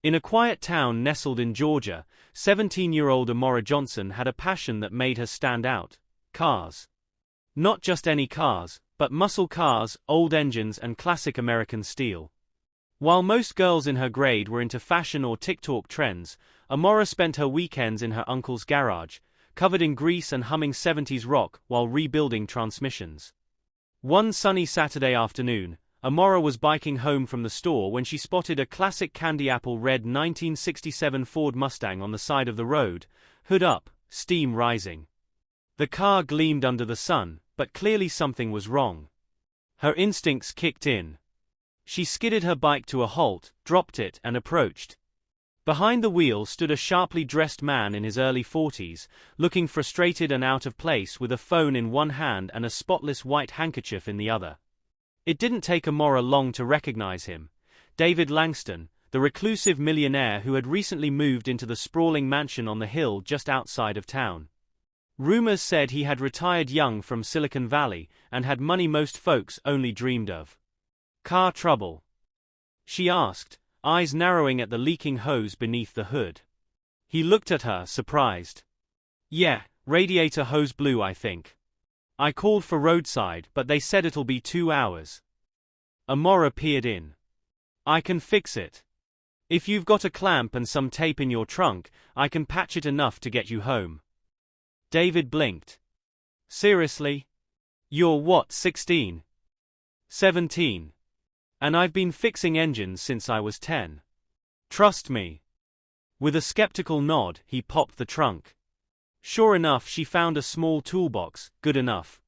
In a quiet town nestled in Georgia, 17-year-old Amara Johnson had a passion that made her stand out: cars. Not just any cars, but muscle cars, old engines, and classic American steel. While most girls in her grade were into fashion or TikTok trends, Amara spent her weekends in her uncle's garage, covered in grease and humming 70s rock while rebuilding transmissions. One sunny Saturday afternoon, Amara was biking home from the store when she spotted a classic candy apple red 1967 Ford Mustang on the side of the road, hood up, steam rising. The car gleamed under the sun, but clearly something was wrong. Her instincts kicked in. She skidded her bike to a halt, dropped it, and approached. Behind the wheel stood a sharply dressed man in his early 40s, looking frustrated and out of place with a phone in one hand and a spotless white handkerchief in the other. It didn't take Amara long to recognize him: David Langston, the reclusive millionaire who had recently moved into the sprawling mansion on the hill just outside of town. Rumors said he had retired young from Silicon Valley and had money most folks only dreamed of. "Car trouble?" she asked, eyes narrowing at the leaking hose beneath the hood. He looked at her, surprised. "Yeah, radiator hose blew, I think. I called for roadside, but they said it'll be 2 hours." Amara peered in. "I can fix it. If you've got a clamp and some tape in your trunk, I can patch it enough to get you home." David blinked. "Seriously? You're what, 16? 17? And I've been fixing engines since I was 10. Trust me." With a skeptical nod, he popped the trunk. Sure enough, she found a small toolbox, good enough.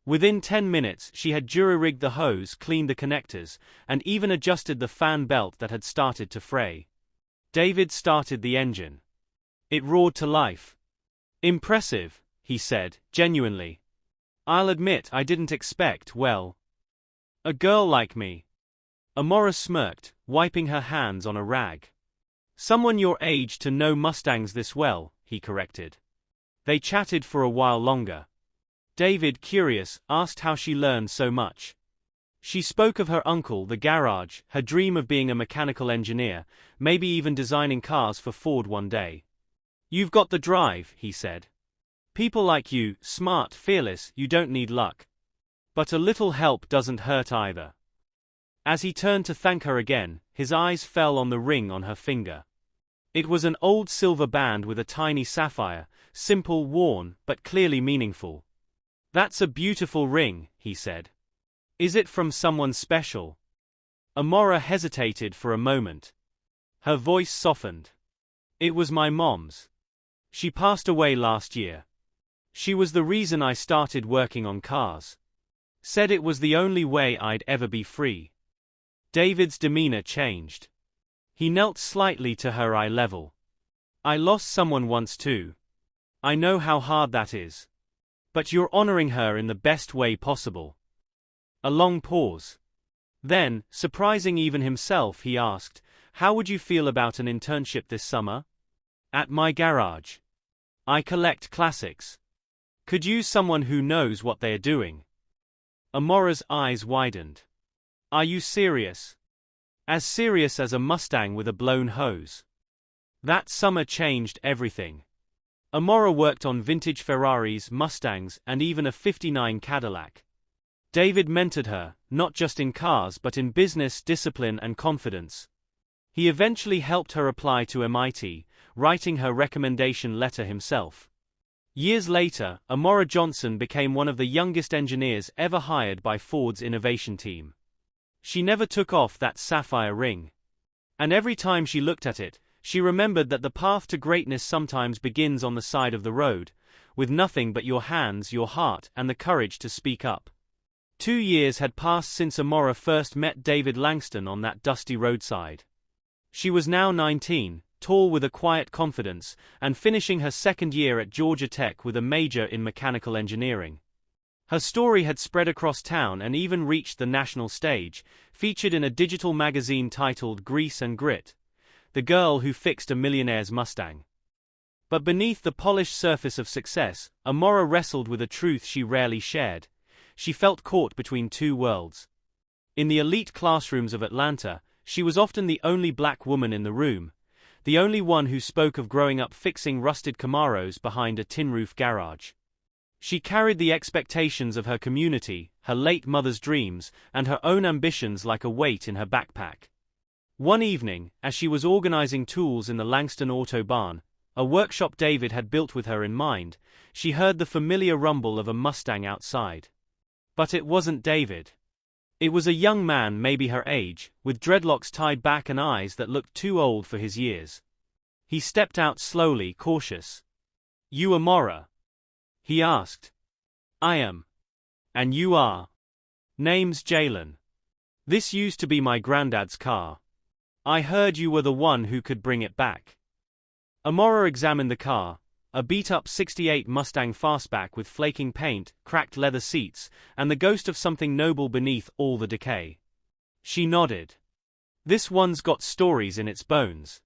Within 10 minutes, she had jury-rigged the hose, cleaned the connectors, and even adjusted the fan belt that had started to fray. David started the engine. It roared to life. "Impressive," he said, genuinely. "I'll admit I didn't expect, well, a girl like me." Amara smirked, wiping her hands on a rag. "Someone your age to know Mustangs this well," he corrected. They chatted for a while longer. David, curious, asked how she learned so much. She spoke of her uncle, the garage, her dream of being a mechanical engineer, maybe even designing cars for Ford one day. "You've got the drive," he said. "People like you, smart, fearless, you don't need luck. But a little help doesn't hurt either." As he turned to thank her again, his eyes fell on the ring on her finger. It was an old silver band with a tiny sapphire, simple, worn, but clearly meaningful. "That's a beautiful ring," he said. "Is it from someone special?" Amara hesitated for a moment. Her voice softened. "It was my mom's. She passed away last year. She was the reason I started working on cars. Said it was the only way I'd ever be free." David's demeanor changed. He knelt slightly to her eye level. "I lost someone once too. I know how hard that is. But you're honoring her in the best way possible." A long pause. Then, surprising even himself, he asked, "How would you feel about an internship this summer? At my garage. I collect classics. Could use someone who knows what they're doing." Amara's eyes widened. "Are you serious?" As serious as a Mustang with a blown hose. That summer changed everything. Amara worked on vintage Ferraris, Mustangs, and even a '59 Cadillac. David mentored her, not just in cars but in business, discipline, and confidence. He eventually helped her apply to MIT, writing her recommendation letter himself. Years later, Amara Johnson became one of the youngest engineers ever hired by Ford's innovation team. She never took off that sapphire ring. And every time she looked at it, she remembered that the path to greatness sometimes begins on the side of the road, with nothing but your hands, your heart, and the courage to speak up. 2 years had passed since Amara first met David Langston on that dusty roadside. She was now 19, tall with a quiet confidence, and finishing her second year at Georgia Tech with a major in mechanical engineering. Her story had spread across town and even reached the national stage, featured in a digital magazine titled Grease and Grit, the girl who fixed a millionaire's Mustang. But beneath the polished surface of success, Amara wrestled with a truth she rarely shared. She felt caught between two worlds. In the elite classrooms of Atlanta, She was often the only black woman in the room, the only one who spoke of growing up fixing rusted Camaros behind a tin-roof garage. She carried the expectations of her community, her late mother's dreams, and her own ambitions like a weight in her backpack. One evening, as she was organizing tools in the Langston auto barn, a workshop David had built with her in mind, she heard the familiar rumble of a Mustang outside. But it wasn't David. It was a young man maybe her age, with dreadlocks tied back and eyes that looked too old for his years. He stepped out slowly, cautious. "You Amara?" he asked. "I am. And you are?" "Name's Jalen. This used to be my granddad's car. I heard you were the one who could bring it back." Amara examined the car, a beat-up '68 Mustang fastback with flaking paint, cracked leather seats, and the ghost of something noble beneath all the decay. She nodded. "This one's got stories in its bones."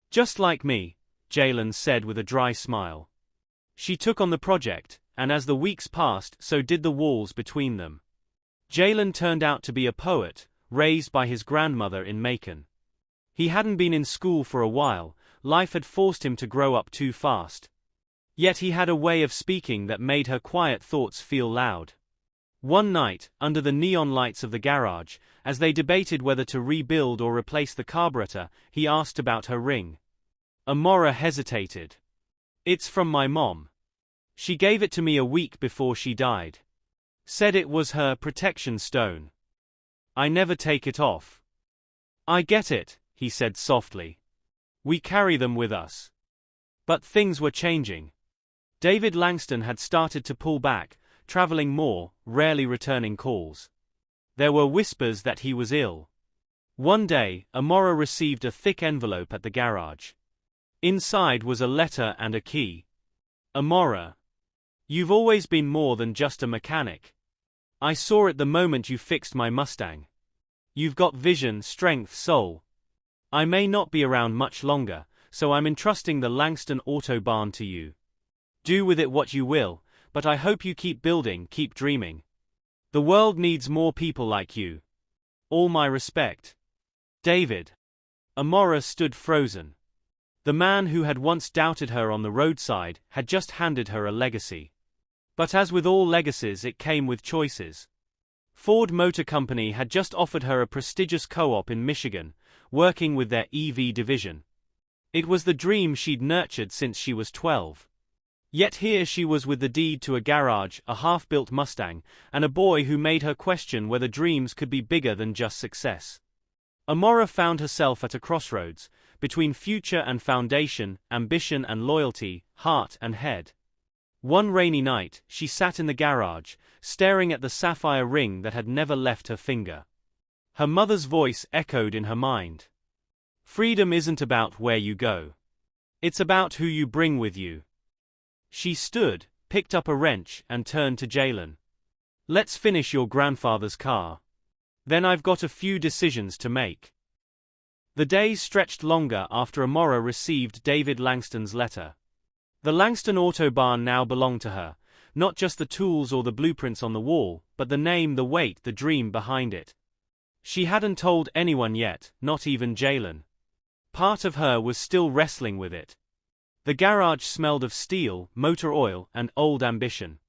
"Just like me," Jalen said with a dry smile. She took on the project, and as the weeks passed, so did the walls between them. Jalen turned out to be a poet, raised by his grandmother in Macon. He hadn't been in school for a while. Life had forced him to grow up too fast. Yet he had a way of speaking that made her quiet thoughts feel loud. One night, under the neon lights of the garage, as they debated whether to rebuild or replace the carburetor, he asked about her ring. Amara hesitated. "It's from my mom. She gave it to me a week before she died. Said it was her protection stone. I never take it off." "I get it," he said softly. "We carry them with us." But things were changing. David Langston had started to pull back, traveling more, rarely returning calls. There were whispers that he was ill. One day, Amara received a thick envelope at the garage. Inside was a letter and a key. "Amara, you've always been more than just a mechanic. I saw it the moment you fixed my Mustang. You've got vision, strength, soul. I may not be around much longer, so I'm entrusting the Langston auto barn to you. Do with it what you will, but I hope you keep building, keep dreaming. The world needs more people like you. All my respect. David." Amara stood frozen. The man who had once doubted her on the roadside had just handed her a legacy. But as with all legacies, it came with choices. Ford Motor Company had just offered her a prestigious co-op in Michigan, working with their EV division. It was the dream she'd nurtured since she was 12. Yet here she was with the deed to a garage, a half-built Mustang, and a boy who made her question whether dreams could be bigger than just success. Amara found herself at a crossroads, between future and foundation, ambition and loyalty, heart and head. One rainy night, she sat in the garage, staring at the sapphire ring that had never left her finger. Her mother's voice echoed in her mind. "Freedom isn't about where you go. It's about who you bring with you." She stood, picked up a wrench, and turned to Jalen. "Let's finish your grandfather's car. Then I've got a few decisions to make." The days stretched longer after Amara received David Langston's letter. The Langston auto barn now belonged to her, not just the tools or the blueprints on the wall, but the name, the weight, the dream behind it. She hadn't told anyone yet, not even Jalen. Part of her was still wrestling with it. The garage smelled of steel, motor oil, and old ambition.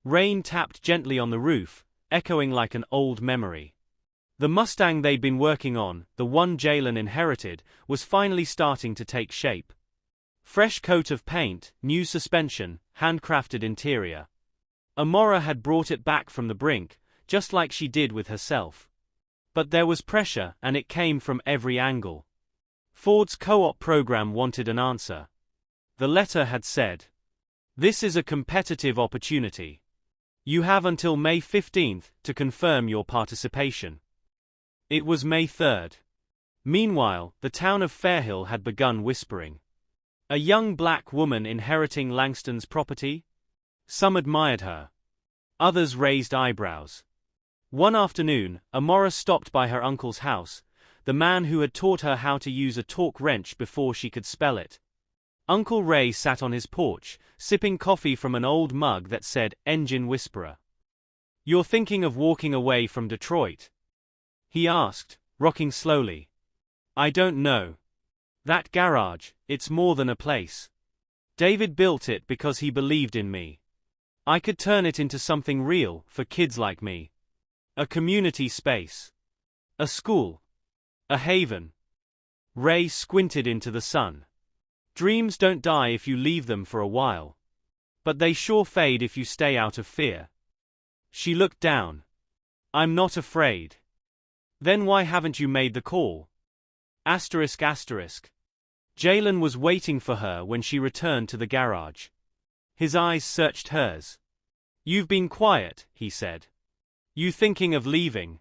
Rain tapped gently on the roof, echoing like an old memory. The Mustang they'd been working on, the one Jalen inherited, was finally starting to take shape. Fresh coat of paint, new suspension, handcrafted interior. Amara had brought it back from the brink, just like she did with herself. But there was pressure, and it came from every angle. Ford's co-op program wanted an answer. The letter had said, "This is a competitive opportunity. You have until May 15th to confirm your participation." It was May 3rd. Meanwhile, the town of Fairhill had begun whispering. A young black woman inheriting Langston's property? Some admired her. Others raised eyebrows. One afternoon, Amara stopped by her uncle's house, the man who had taught her how to use a torque wrench before she could spell it. Uncle Ray sat on his porch, sipping coffee from an old mug that said, "Engine Whisperer." "You're thinking of walking away from Detroit?" he asked, rocking slowly. I don't know. That garage, it's more than a place. David built it because he believed in me. I could turn it into something real for kids like me. A community space. A school. A haven. Ray squinted into the sun. Dreams don't die if you leave them for a while. But they sure fade if you stay out of fear. She looked down. I'm not afraid. Then why haven't you made the call? Asterisk asterisk. Jalen was waiting for her when she returned to the garage. His eyes searched hers. You've been quiet, he said. You thinking of leaving?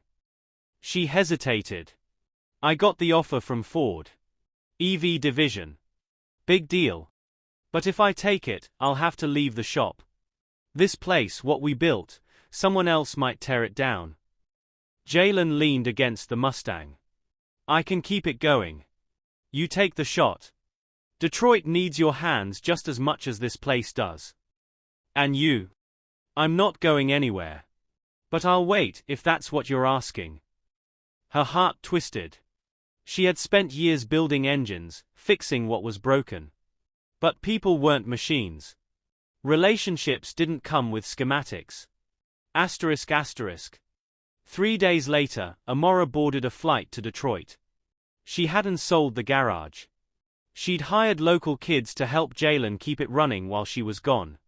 She hesitated. I got the offer from Ford. EV division. Big deal. But if I take it, I'll have to leave the shop. This place, what we built, someone else might tear it down. Jalen leaned against the Mustang. I can keep it going. You take the shot. Detroit needs your hands just as much as this place does. And you? I'm not going anywhere. But I'll wait, if that's what you're asking. Her heart twisted. She had spent years building engines, fixing what was broken. But people weren't machines. Relationships didn't come with schematics. Asterisk asterisk. 3 days later, Amara boarded a flight to Detroit. She hadn't sold the garage. She'd hired local kids to help Jalen keep it running while she was gone.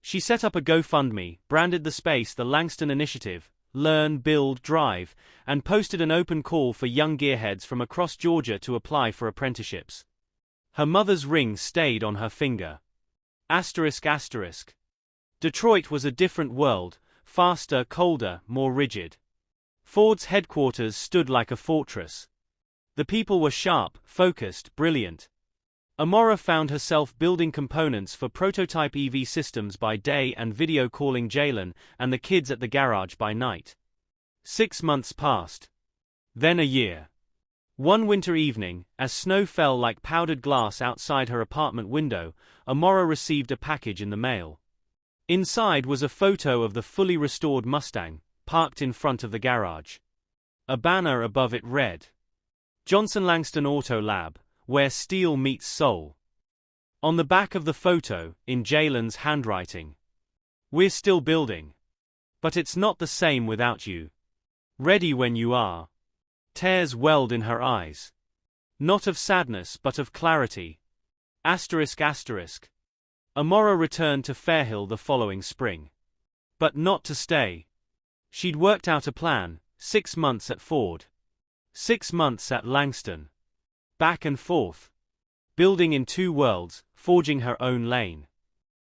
She set up a GoFundMe, branded the space the Langston Initiative, Learn, Build, Drive, and posted an open call for young gearheads from across Georgia to apply for apprenticeships. Her mother's ring stayed on her finger. Asterisk asterisk. Detroit was a different world, faster, colder, more rigid. Ford's headquarters stood like a fortress. The people were sharp, focused, brilliant. Amara found herself building components for prototype EV systems by day and video calling Jalen and the kids at the garage by night. 6 months passed. Then a year. One winter evening, as snow fell like powdered glass outside her apartment window, Amara received a package in the mail. Inside was a photo of the fully restored Mustang, parked in front of the garage. A banner above it read, Johnson Langston Auto Lab, where steel meets soul. On the back of the photo, in Jalen's handwriting, we're still building. But it's not the same without you. Ready when you are. Tears welled in her eyes. Not of sadness but of clarity. Asterisk asterisk. Amara returned to Fairhill the following spring. But not to stay. She'd worked out a plan, 6 months at Ford. 6 months at Langston. Back and forth. Building in 2 worlds, forging her own lane.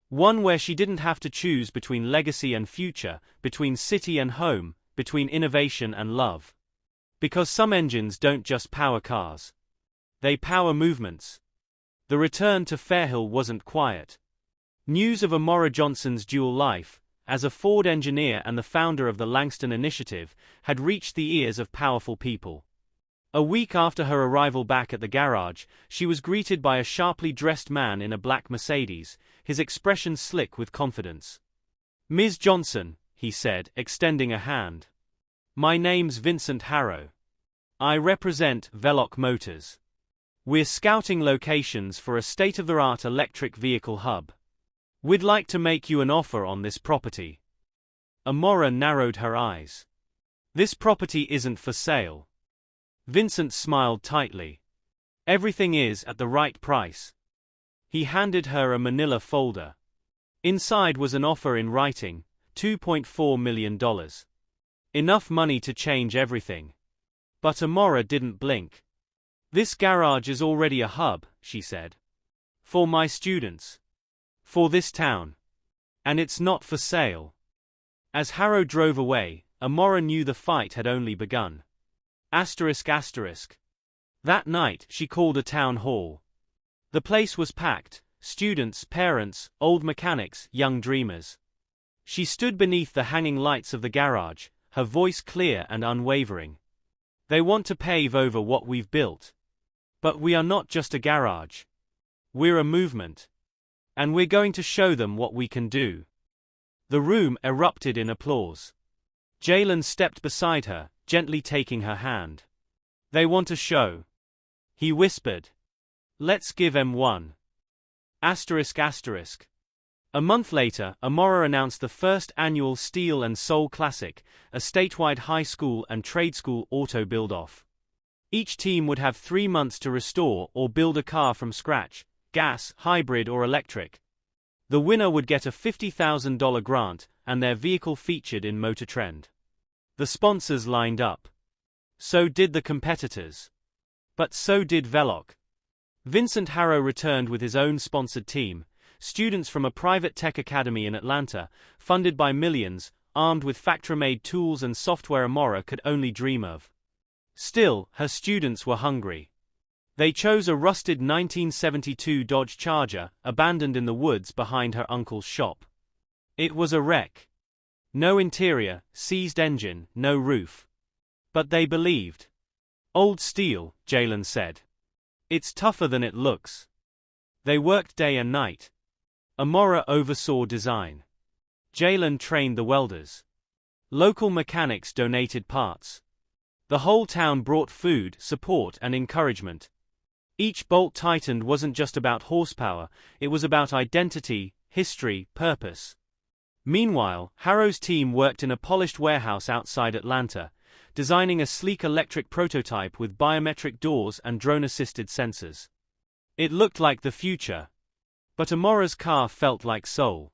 One where she didn't have to choose between legacy and future, between city and home, between innovation and love. Because some engines don't just power cars. They power movements. The return to Fairhill wasn't quiet. News of Amara Johnson's dual life, as a Ford engineer and the founder of the Langston Initiative, had reached the ears of powerful people. A week after her arrival back at the garage, she was greeted by a sharply dressed man in a black Mercedes, his expression slick with confidence. Ms. Johnson, he said, extending a hand. My name's Vincent Harrow. I represent VELOK Motors. We're scouting locations for a state-of-the-art electric vehicle hub. We'd like to make you an offer on this property. Amara narrowed her eyes. This property isn't for sale. Vincent smiled tightly. Everything is at the right price. He handed her a manila folder. Inside was an offer in writing, $2.4 million. Enough money to change everything. But Amara didn't blink. This garage is already a hub, she said. For my students. For this town. And it's not for sale. As Harrow drove away, Amara knew the fight had only begun. Asterisk asterisk. That night, she called a town hall. The place was packed, students, parents, old mechanics, young dreamers. She stood beneath the hanging lights of the garage, her voice clear and unwavering. They want to pave over what we've built. But we are not just a garage. We're a movement. And we're going to show them what we can do. The room erupted in applause. Jalen stepped beside her, gently taking her hand. They want a show. He whispered. Let's give 'em one. Asterisk asterisk. A month later, Amara announced the first annual Steel and Soul Classic, a statewide high school and trade school auto build-off. Each team would have 3 months to restore or build a car from scratch, gas, hybrid or electric. The winner would get a $50,000 grant, and their vehicle featured in Motor Trend. The sponsors lined up. So did the competitors. But so did VELOK. Vincent Harrow returned with his own sponsored team, students from a private tech academy in Atlanta, funded by millions, armed with factory-made tools and software Amara could only dream of. Still, her students were hungry. They chose a rusted 1972 Dodge Charger, abandoned in the woods behind her uncle's shop. It was a wreck. No interior, seized engine, no roof. But they believed. Old steel, Jalen said. It's tougher than it looks. They worked day and night. Amara oversaw design. Jalen trained the welders. Local mechanics donated parts. The whole town brought food, support, and encouragement. Each bolt tightened wasn't just about horsepower, it was about identity, history, purpose. Meanwhile, Harrow's team worked in a polished warehouse outside Atlanta, designing a sleek electric prototype with biometric doors and drone-assisted sensors. It looked like the future. But Amara's car felt like soul.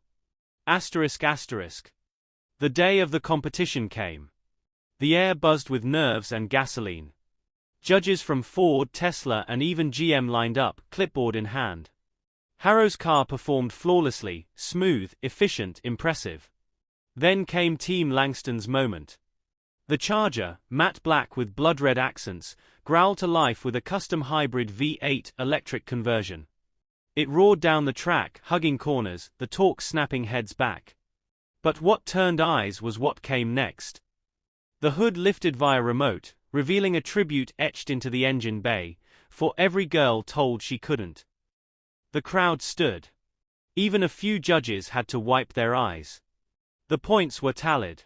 Asterisk asterisk. The day of the competition came. The air buzzed with nerves and gasoline. Judges from Ford, Tesla, and even GM lined up, clipboard in hand. Harrow's car performed flawlessly, smooth, efficient, impressive. Then came Team Langston's moment. The Charger, matte black with blood-red accents, growled to life with a custom hybrid V8 electric conversion. It roared down the track, hugging corners, the torque snapping heads back. But what turned eyes was what came next. The hood lifted via remote, revealing a tribute etched into the engine bay, for every girl told she couldn't. The crowd stood. Even a few judges had to wipe their eyes. The points were tallied.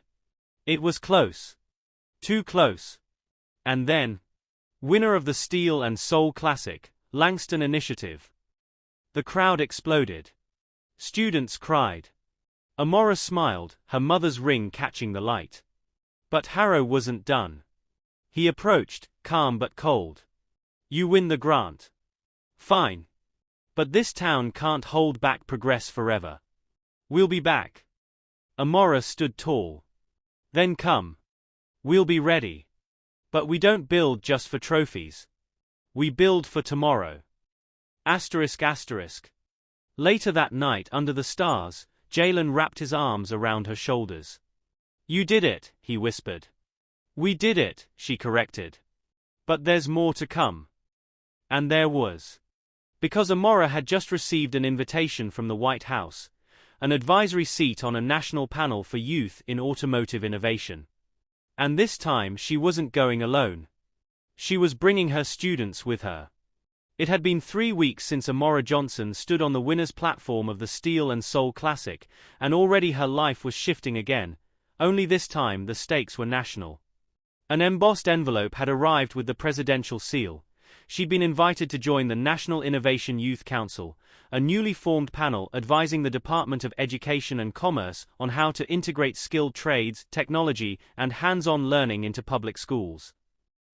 It was close. Too close. And then, winner of the Steel and Soul Classic, Langston Initiative. The crowd exploded. Students cried. Amara smiled, her mother's ring catching the light. But Harrow wasn't done. He approached, calm but cold. You win the grant. Fine. But this town can't hold back progress forever. We'll be back. Amara stood tall. Then come. We'll be ready. But we don't build just for trophies. We build for tomorrow. Asterisk asterisk. Later that night under the stars, Jalen wrapped his arms around her shoulders. You did it, he whispered. We did it, she corrected. But there's more to come. And there was. Because Amara had just received an invitation from the White House, an advisory seat on a national panel for youth in automotive innovation. And this time she wasn't going alone. She was bringing her students with her. It had been 3 weeks since Amara Johnson stood on the winner's platform of the Steel and Soul Classic, and already her life was shifting again, only this time the stakes were national. An embossed envelope had arrived with the presidential seal. She'd been invited to join the National Innovation Youth Council, a newly formed panel advising the Department of Education and Commerce on how to integrate skilled trades, technology, and hands-on learning into public schools.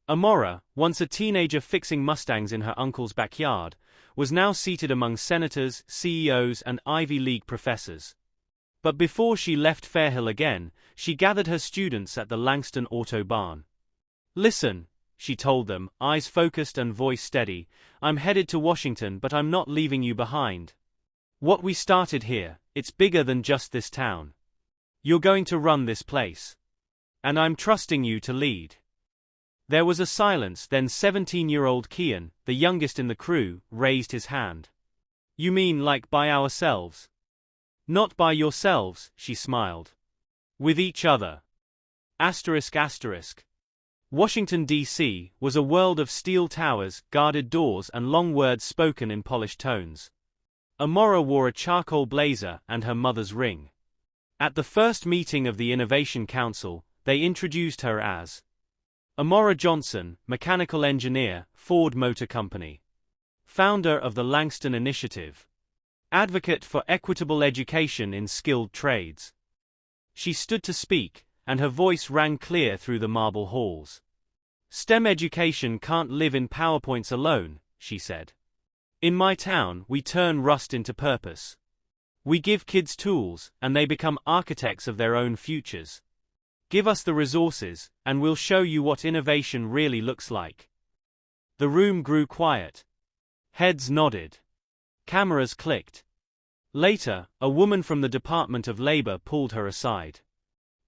Amara, once a teenager fixing Mustangs in her uncle's backyard, was now seated among senators, CEOs, and Ivy League professors. But before she left Fairhill again, she gathered her students at the Langston Auto Barn. Listen, she told them, eyes focused and voice steady, I'm headed to Washington, but I'm not leaving you behind. What we started here, it's bigger than just this town. You're going to run this place. And I'm trusting you to lead. There was a silence, then 17-year-old Kian, the youngest in the crew, raised his hand. You mean like by ourselves? Not by yourselves, she smiled. With each other. Asterisk asterisk. Washington, D.C., was a world of steel towers, guarded doors, and long words spoken in polished tones. Amara wore a charcoal blazer and her mother's ring. At the first meeting of the Innovation Council, they introduced her as Amara Johnson, mechanical engineer, Ford Motor Company. Founder of the Langston Initiative. Advocate for equitable education in skilled trades. She stood to speak, and her voice rang clear through the marble halls. STEM education can't live in PowerPoints alone, she said. In my town, we turn rust into purpose. We give kids tools, and they become architects of their own futures. Give us the resources, and we'll show you what innovation really looks like. The room grew quiet. Heads nodded. Cameras clicked. Later, a woman from the Department of Labor pulled her aside.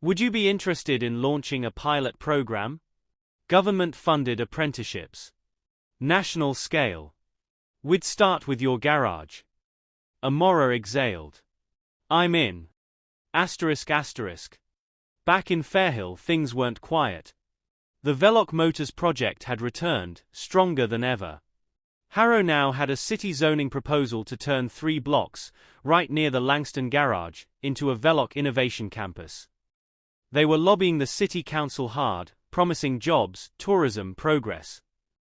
Would you be interested in launching a pilot program? Government-funded apprenticeships. National scale. We'd start with your garage. Amara exhaled. I'm in. ***. Back in Fairhill, things weren't quiet. The VELOK Motors project had returned, stronger than ever. Harrow now had a city zoning proposal to turn 3 blocks, right near the Langston garage, into a VELOK innovation campus. They were lobbying the city council hard, promising jobs, tourism, progress.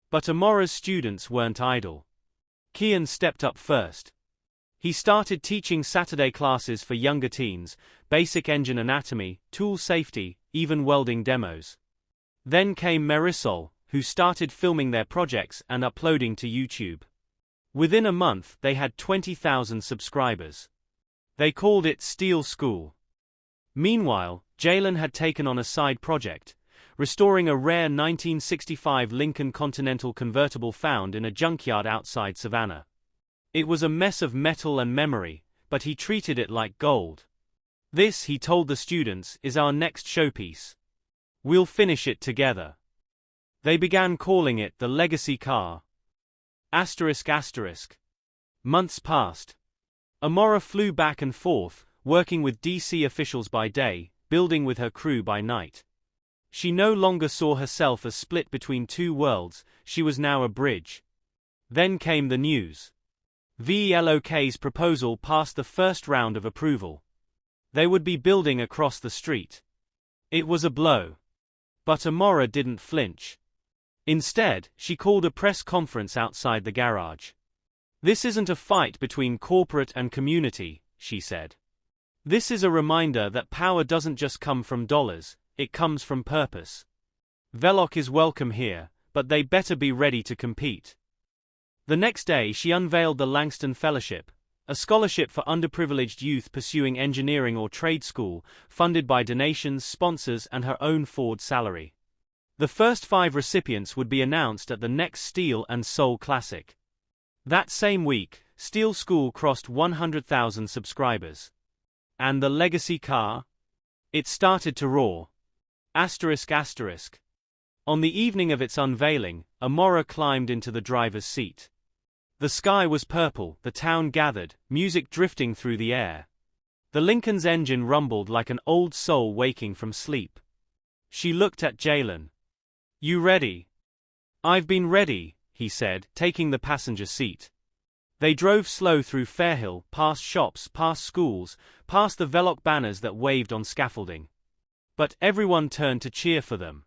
But Amara's students weren't idle. Kian stepped up first. He started teaching Saturday classes for younger teens, basic engine anatomy, tool safety, even welding demos. Then came Marisol, who started filming their projects and uploading to YouTube. Within a month, they had 20,000 subscribers. They called it Steel School. Meanwhile, Jalen had taken on a side project, restoring a rare 1965 Lincoln Continental convertible found in a junkyard outside Savannah. It was a mess of metal and memory, but he treated it like gold. This, he told the students, is our next showpiece. We'll finish it together. They began calling it the legacy car. ***. Months passed. Amara flew back and forth, working with DC officials by day, building with her crew by night. She no longer saw herself as split between two worlds, she was now a bridge. Then came the news. VELOK's proposal passed the first round of approval. They would be building across the street. It was a blow. But Amara didn't flinch. Instead, she called a press conference outside the garage. This isn't a fight between corporate and community, she said. This is a reminder that power doesn't just come from dollars, it comes from purpose. VELOK is welcome here, but they better be ready to compete. The next day she unveiled the Langston Fellowship, a scholarship for underprivileged youth pursuing engineering or trade school, funded by donations, sponsors, and her own Ford salary. The first 5 recipients would be announced at the next Steel and Soul Classic. That same week, Steel School crossed 100,000 subscribers. And the legacy car? It started to roar. ***. On the evening of its unveiling, Amara climbed into the driver's seat. The sky was purple, the town gathered, music drifting through the air. The Lincoln's engine rumbled like an old soul waking from sleep. She looked at Jalen. You ready? I've been ready, he said, taking the passenger seat. They drove slow through Fairhill, past shops, past schools, past the VELOK banners that waved on scaffolding. But everyone turned to cheer for them.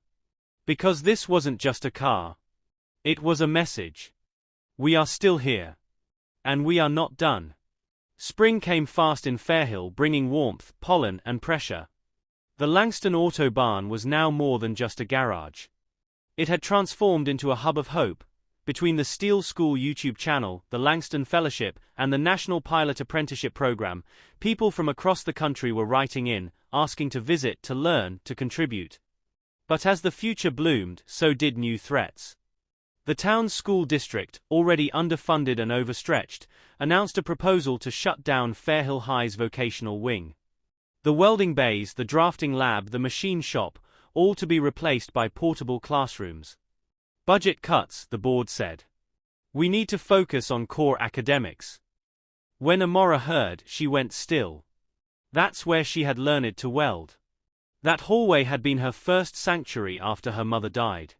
Because this wasn't just a car. It was a message. We are still here. And we are not done. Spring came fast in Fairhill, bringing warmth, pollen, and pressure. The Langston Auto Barn was now more than just a garage. It had transformed into a hub of hope. Between the Steel School YouTube channel, the Langston Fellowship, and the National Pilot Apprenticeship Program, people from across the country were writing in, asking to visit, to learn, to contribute. But as the future bloomed, so did new threats. The town's school district, already underfunded and overstretched, announced a proposal to shut down Fairhill High's vocational wing. The welding bays, the drafting lab, the machine shop, all to be replaced by portable classrooms. Budget cuts, the board said. We need to focus on core academics. When Amara heard, she went still. That's where she had learned to weld. That hallway had been her first sanctuary after her mother died.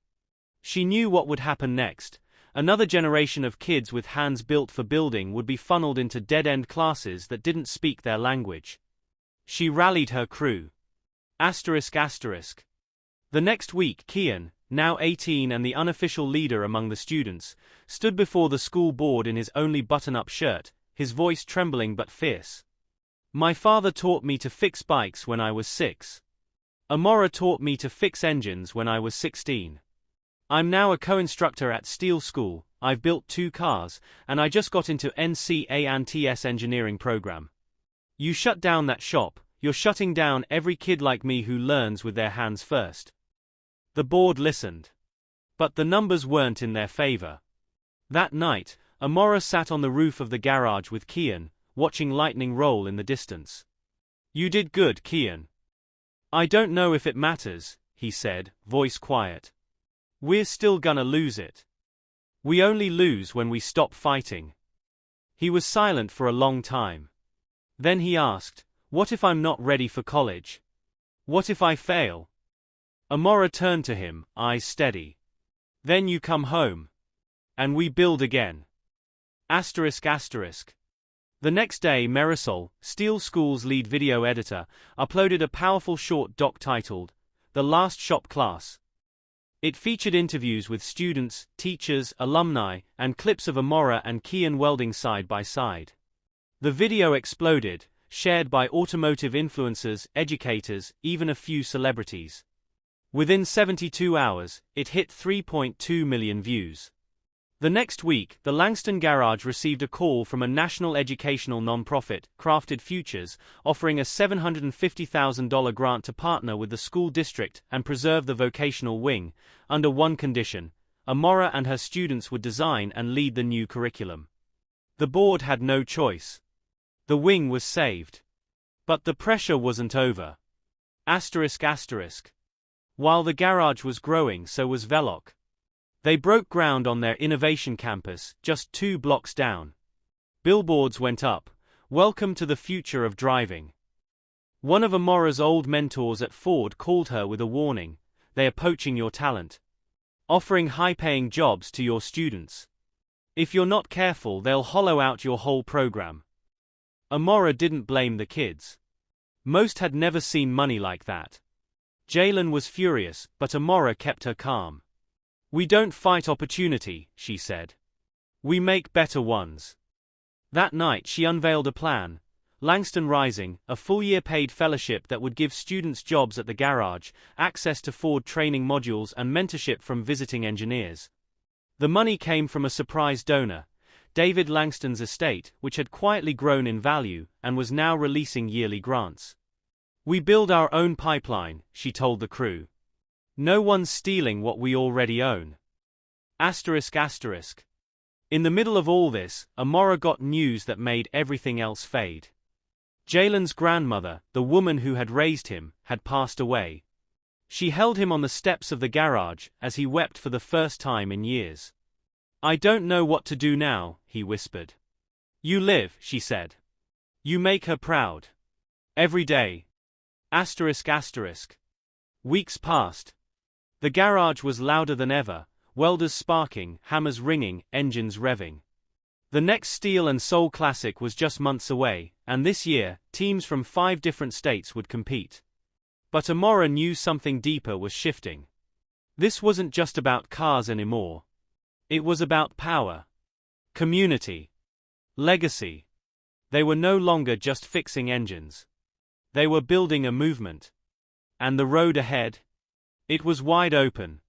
She knew what would happen next. Another generation of kids with hands built for building would be funneled into dead-end classes that didn't speak their language. She rallied her crew. ***. The next week Kian, now 18 and the unofficial leader among the students, stood before the school board in his only button-up shirt, his voice trembling but fierce. My father taught me to fix bikes when I was 6. Amara taught me to fix engines when I was 16. I'm now a co-instructor at Steel School, I've built 2 cars, and I just got into NCA&TS engineering program. You shut down that shop, you're shutting down every kid like me who learns with their hands first. The board listened. But the numbers weren't in their favor. That night, Amara sat on the roof of the garage with Kian, watching lightning roll in the distance. You did good, Kian. I don't know if it matters, he said, voice quiet. We're still gonna lose it. We only lose when we stop fighting. He was silent for a long time. Then he asked, what if I'm not ready for college? What if I fail? Amara turned to him, eyes steady. Then you come home. And we build again. ***. The next day Marisol, Steel School's lead video editor, uploaded a powerful short doc titled, The Last Shop Class. It featured interviews with students, teachers, alumni, and clips of Amara and Kian welding side by side. The video exploded, shared by automotive influencers, educators, even a few celebrities. Within 72 hours, it hit 3.2 million views. The next week, the Langston garage received a call from a national educational nonprofit, Crafted Futures, offering a $750,000 grant to partner with the school district and preserve the vocational wing, under one condition: Amara and her students would design and lead the new curriculum. The board had no choice. The wing was saved. But the pressure wasn't over. ***. While the garage was growing, so was VELOK. They broke ground on their innovation campus, just 2 blocks down. Billboards went up, "Welcome to the future of driving." One of Amara's old mentors at Ford called her with a warning: they are poaching your talent. Offering high-paying jobs to your students. If you're not careful, they'll hollow out your whole program. Amara didn't blame the kids. Most had never seen money like that. Jalen was furious, but Amara kept her calm. We don't fight opportunity, she said. We make better ones. That night she unveiled a plan, Langston Rising, a full-year paid fellowship that would give students jobs at the garage, access to Ford training modules and mentorship from visiting engineers. The money came from a surprise donor, David Langston's estate, which had quietly grown in value and was now releasing yearly grants. We build our own pipeline, she told the crew. No one's stealing what we already own. ***. In the middle of all this, Amara got news that made everything else fade. Jalen's grandmother, the woman who had raised him, had passed away. She held him on the steps of the garage as he wept for the first time in years. I don't know what to do now, he whispered. You live, she said. You make her proud. Every day. ***. Weeks passed. The garage was louder than ever, welders sparking, hammers ringing, engines revving. The next Steel and Soul Classic was just months away, and this year, teams from 5 different states would compete. But Amara knew something deeper was shifting. This wasn't just about cars anymore. It was about power, community, legacy. They were no longer just fixing engines. They were building a movement. And the road ahead? It was wide open.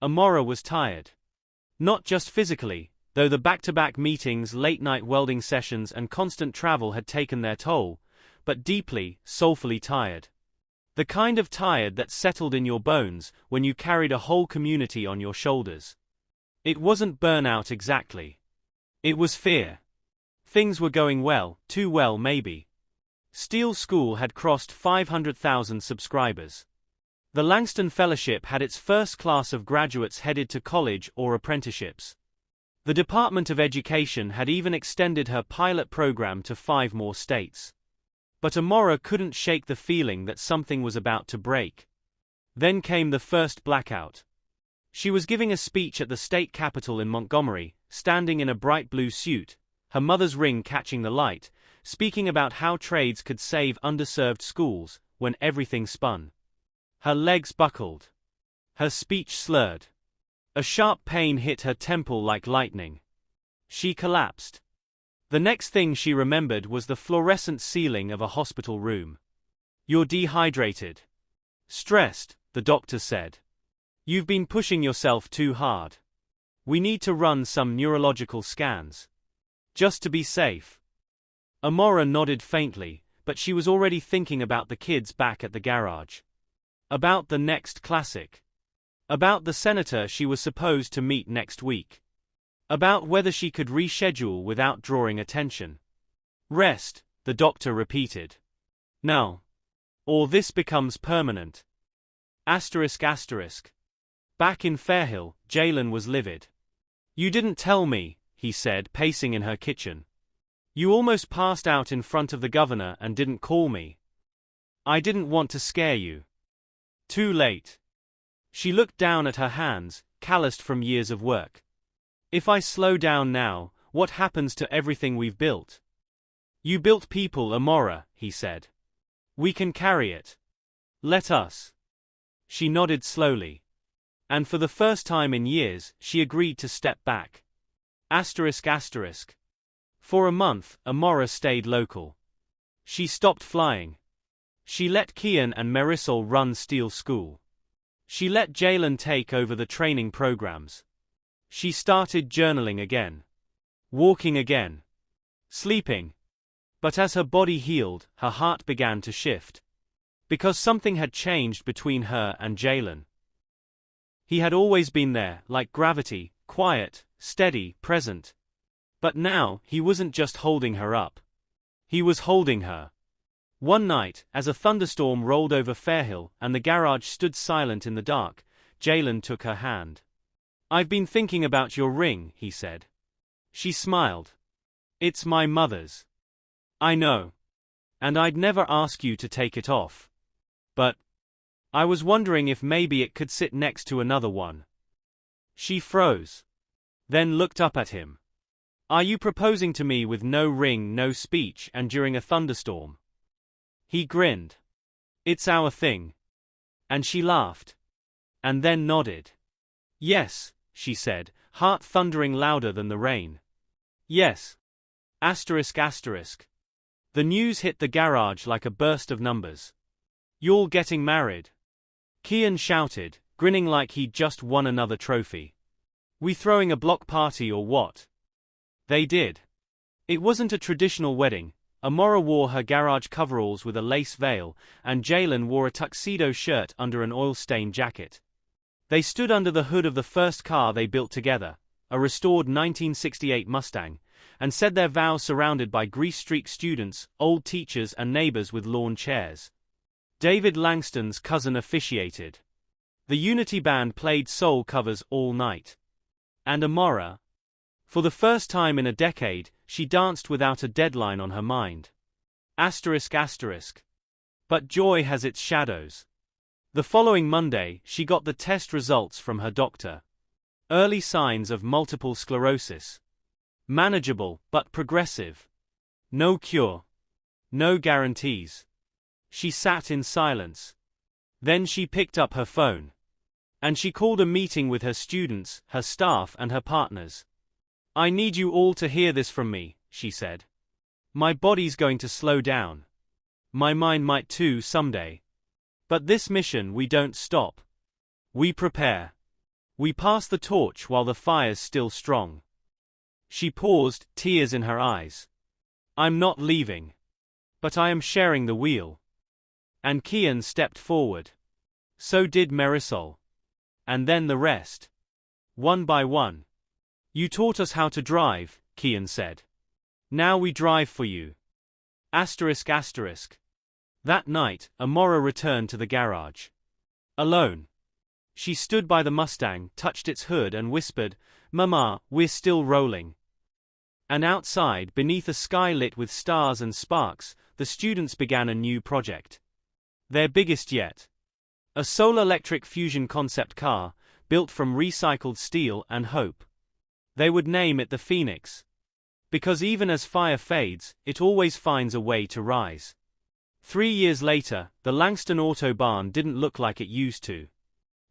Amara was tired. Not just physically, though the back-to-back meetings, late-night welding sessions and constant travel had taken their toll, but deeply, soulfully tired. The kind of tired that settled in your bones when you carried a whole community on your shoulders. It wasn't burnout exactly. It was fear. Things were going well, too well maybe. Steel School had crossed 500,000 subscribers. The Langston Fellowship had its first class of graduates headed to college or apprenticeships. The Department of Education had even extended her pilot program to 5 more states. But Amara couldn't shake the feeling that something was about to break. Then came the first blackout. She was giving a speech at the state capitol in Montgomery, standing in a bright blue suit, her mother's ring catching the light, speaking about how trades could save underserved schools, when everything spun. Her legs buckled. Her speech slurred. A sharp pain hit her temple like lightning. She collapsed. The next thing she remembered was the fluorescent ceiling of a hospital room. "You're dehydrated. Stressed," the doctor said. "You've been pushing yourself too hard. We need to run some neurological scans. Just to be safe." Amara nodded faintly, but she was already thinking about the kids back at the garage. About the next classic. About the senator she was supposed to meet next week. About whether she could reschedule without drawing attention. "Rest," the doctor repeated. "Now. Or this becomes permanent." ***. Back in Fairhill, Jalen was livid. "You didn't tell me," he said, pacing in her kitchen. "You almost passed out in front of the governor and didn't call me. I didn't want to scare you." Too late. She looked down at her hands, calloused from years of work. "If I slow down now, what happens to everything we've built?" "You built people, Amara," he said. "We can carry it. Let us." She nodded slowly. And for the first time in years, she agreed to step back. ***. For a month, Amara stayed local. She stopped flying. She let Kian and Marisol run Steel School. She let Jalen take over the training programs. She started journaling again. Walking again. Sleeping. But as her body healed, her heart began to shift. Because something had changed between her and Jalen. He had always been there, like gravity, quiet, steady, present. But now, he wasn't just holding her up. He was holding her. One night, as a thunderstorm rolled over Fairhill and the garage stood silent in the dark, Jalen took her hand. "I've been thinking about your ring," he said. She smiled. "It's my mother's." "I know. And I'd never ask you to take it off. But I was wondering if maybe it could sit next to another one." She froze. Then looked up at him. "Are you proposing to me with no ring, no speech, and during a thunderstorm?" He grinned. "It's our thing." And she laughed. And then nodded. "Yes," she said, heart thundering louder than the rain. "Yes. ***. The news hit the garage like a burst of numbers. "You're getting married." Kian shouted, grinning like he'd just won another trophy. "We throwing a block party or what?" They did. It wasn't a traditional wedding. Amara wore her garage coveralls with a lace veil, and Jalen wore a tuxedo shirt under an oil-stained jacket. They stood under the hood of the first car they built together, a restored 1968 Mustang, and said their vows surrounded by grease-streaked students, old teachers and neighbors with lawn chairs. David Langston's cousin officiated. The Unity Band played soul covers all night. And Amara, for the first time in a decade, she danced without a deadline on her mind. ***. But joy has its shadows. The following Monday, she got the test results from her doctor. Early signs of multiple sclerosis. Manageable, but progressive. No cure. No guarantees. She sat in silence. Then she picked up her phone. And she called a meeting with her students, her staff and her partners. "I need you all to hear this from me," she said. "My body's going to slow down. My mind might too someday. But this mission we don't stop. We prepare. We pass the torch while the fire's still strong." She paused, tears in her eyes. "I'm not leaving. But I am sharing the wheel." And Kian stepped forward. So did Marisol. And then the rest. One by one. "You taught us how to drive," Kian said. "Now we drive for you." ***. That night, Amara returned to the garage. Alone. She stood by the Mustang, touched its hood and whispered, "Mama, we're still rolling." And outside, beneath a sky lit with stars and sparks, the students began a new project. Their biggest yet. A solar-electric fusion concept car, built from recycled steel and hope. They would name it the Phoenix. Because even as fire fades, it always finds a way to rise. 3 years later, the Langston Auto Barn didn't look like it used to.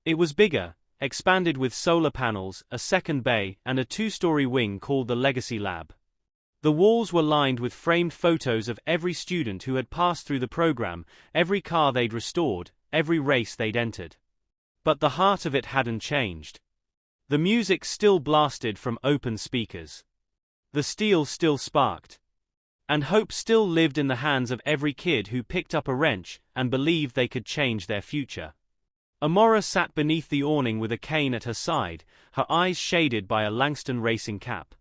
It was bigger, expanded with solar panels, a second bay, and a two-story wing called the Legacy Lab. The walls were lined with framed photos of every student who had passed through the program, every car they'd restored, every race they'd entered. But the heart of it hadn't changed. The music still blasted from open speakers. The steel still sparked. And hope still lived in the hands of every kid who picked up a wrench and believed they could change their future. Amara sat beneath the awning with a cane at her side, her eyes shaded by a Langston racing cap.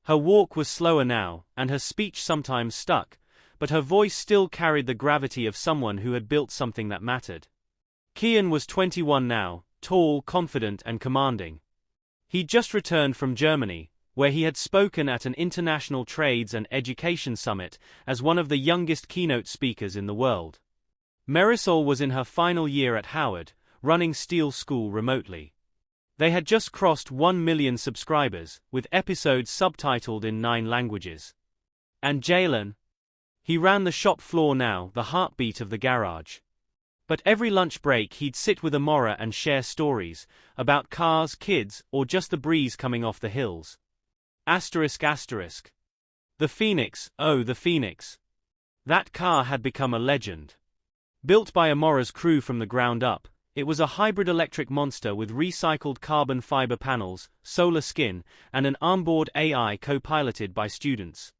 Her walk was slower now, and her speech sometimes stuck, but her voice still carried the gravity of someone who had built something that mattered. Kian was 21 now, tall, confident, and commanding. He'd just returned from Germany, where he had spoken at an international trades and education summit as one of the youngest keynote speakers in the world. Marisol was in her final year at Howard, running Steel School remotely. They had just crossed 1 million subscribers, with episodes subtitled in 9 languages. And Jalen? He ran the shop floor now, the heartbeat of the garage. But every lunch break he'd sit with Amara and share stories, about cars, kids, or just the breeze coming off the hills. ***. The Phoenix, oh the Phoenix. That car had become a legend. Built by Amara's crew from the ground up, it was a hybrid electric monster with recycled carbon fiber panels, solar skin, and an onboard AI co-piloted by students.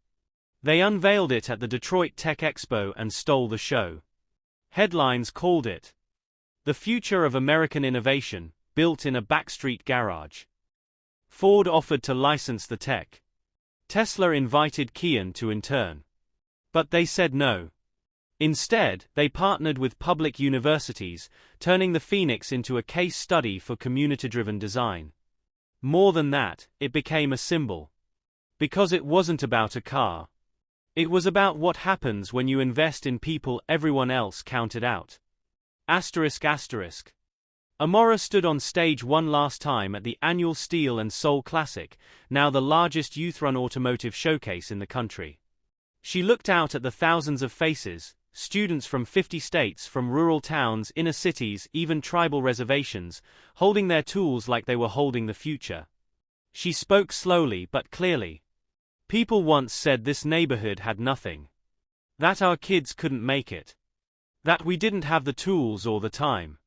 They unveiled it at the Detroit Tech Expo and stole the show. Headlines called it the future of American innovation, built in a backstreet garage. Ford offered to license the tech. Tesla invited Kian to intern. But they said no. Instead, they partnered with public universities, turning the Phoenix into a case study for community-driven design. More than that, it became a symbol. Because it wasn't about a car. It was about what happens when you invest in people everyone else counted out. ***. Amara stood on stage one last time at the annual Steel and Soul Classic, now the largest youth-run automotive showcase in the country. She looked out at the thousands of faces, students from 50 states, from rural towns, inner cities, even tribal reservations, holding their tools like they were holding the future. She spoke slowly but clearly. People once said this neighborhood had nothing. That our kids couldn't make it. That we didn't have the tools or the time.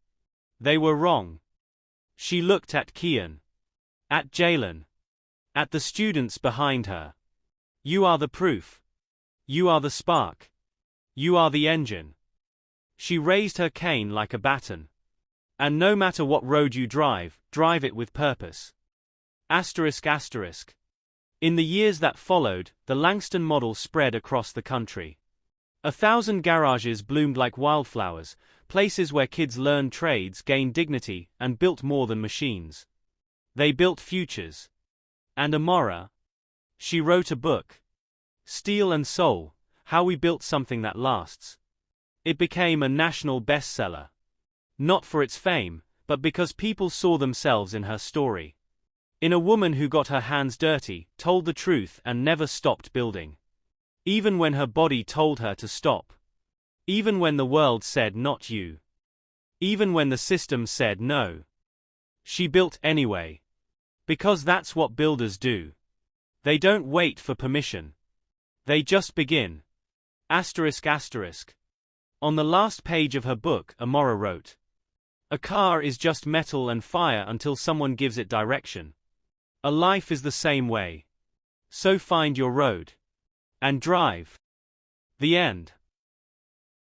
They were wrong. She looked at Kian. At Jalen. At the students behind her. You are the proof. You are the spark. You are the engine. She raised her cane like a baton. And no matter what road you drive it with purpose. ***. In the years that followed, the Langston model spread across the country. 1,000 garages bloomed like wildflowers, places where kids learned trades, gained dignity, and built more than machines. They built futures. And Amara? She wrote a book. Steel and Soul, How We Built Something That Lasts. It became a national bestseller. Not for its fame, but because people saw themselves in her story. In a woman who got her hands dirty, told the truth, and never stopped building. Even when her body told her to stop. Even when the world said not you. Even when the system said no. She built anyway. Because that's what builders do. They don't wait for permission. They just begin. ***. On the last page of her book, Amara wrote, "A car is just metal and fire until someone gives it direction. A life is the same way. So find your road. And drive." The end.